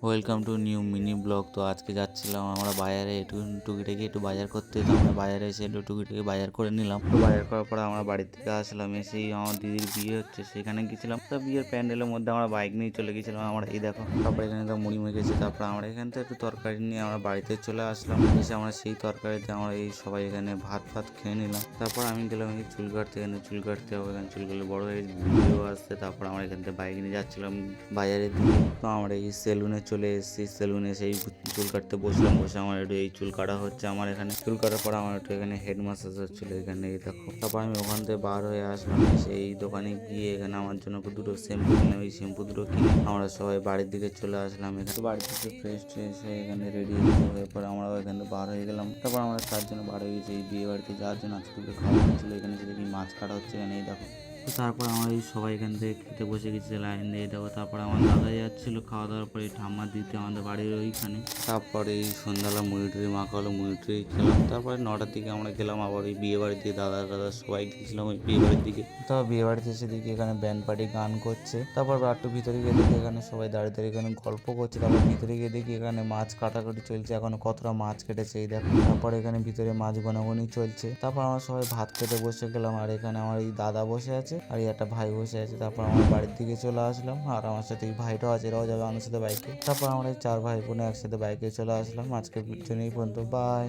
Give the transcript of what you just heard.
Welcome to new mini blog. তো আজকে যাচ্ছিলাম আমরা বাজারে একটু টুকিটাকি একটু বাজার করতে। তো আমরা বাজারে এসে একটু টুকিটাকি বাজার করে নিলাম। তো বাজার করার পরে আমরা বাড়ির থেকে আসলাম, এসেই আমার দিদির বিয়ে হচ্ছে সেখানে গেছিলাম। তো বিয়ের প্যান্ডেলের মধ্যে আমরা বাইক নিয়ে চলে গেছিলাম। আমরা এই দেখো, তারপরে এখানে তো মুড়ি মেখেছি। তারপর আমরা এখান থেকে একটু তরকারি নিয়ে আমরা বাড়িতে চলে আসলাম। এসে আমরা সেই তরকারিতে আমরা এই সবাই এখানে ভাত খেয়ে নিলাম। তারপর আমি গেলাম এই চুল কাটতে, এখানে চুল কাটতে হবে, এখানে চুলগুলো বড় হয়ে ভিডিও আসছে। তারপর আমরা এখান থেকে বাইক নিয়ে যাচ্ছিলাম বাজারের দিকে। তো আমরা এই সেলুনে চলে এসেছি, সেলুনে সেই চুল কাটতে বসলাম। বসে আমার একটু এই চুল কাটা হচ্ছে। আমার এখানে চুল কাটার পর আমার একটু এখানে হেড ম্যাসাজ হচ্ছিল, এখানে এই দেখো। তারপর আমি ওখান থেকে বার হয়ে আসলাম, সেই দোকানে গিয়ে এখানে আমার জন্য দুটো শ্যাম্পু কিনলাম। এই শ্যাম্পু দুটো কিনে আমরা সবাই বাড়ির দিকে চলে আসলাম। এখানে বাড়ির থেকে ফ্রেশ ট্রেশ হয়ে এখানে রেডি হয়ে পরে আমরা এখান থেকে বার হয়ে গেলাম। তারপর আমরা তার জন্য বার হয়ে গেছি এই বিয়ে বাড়িতে যাওয়ার জন্য। আজকে দুটো খাওয়া হচ্ছিল, এখানে যে দেখি মাছ কাটা হচ্ছে, এখানে এই দেখো। তো তারপর আমরা এই সবাই এখান থেকে খেতে বসে গেছি লাইন দিয়ে দেবো। তারপর আমার দাদা যাচ্ছিলো খাওয়া দাওয়ার পরে ঠাম্মা দিতে আমাদের বাড়ির ওইখানে। তারপরে এই সন্ধ্যাবেলা মুড়ি টুড়ি মাখা হলো, মুড়ি টুড়ি খেলাম। তারপরে 9টার দিকে আমরা গেলাম আবার ওই বিয়ে বাড়ির দিকে, দাদা সবাই গেছিলাম ওই বিয়ে বাড়ির দিকে। তারপর বিয়ে বাড়িতে এসে দেখি এখানে ব্যান্ড পার্টি গান করছে। তারপর একটু ভিতরে গিয়ে দেখি এখানে সবাই দাঁড়িয়ে দাঁড়িয়ে এখানে গল্প করছে। তারপর ভিতরে গিয়ে দেখি এখানে মাছ কাটাকাটি চলছে, এখন কতটা মাছ কেটেছে এই দেখো। তারপর এখানে ভিতরে মাছ গোনাগুনি চলছে। তারপর আমরা সবাই ভাত খেতে বসে গেলাম, আর এখানে আমার এই দাদা বসে আছে আর এই একটা ভাই বসে আছে। তারপর আমার বাড়ির দিকে চলে আসলাম, আর আমার সাথে এই ভাইটাও আছে, এরাও যাবে আমার সাথে বাইকে। তারপর আমরা এই 4 ভাই বোনে একসাথে বাইকে চলে আসলাম। আজকের জন্য এই পর্যন্ত, বাই।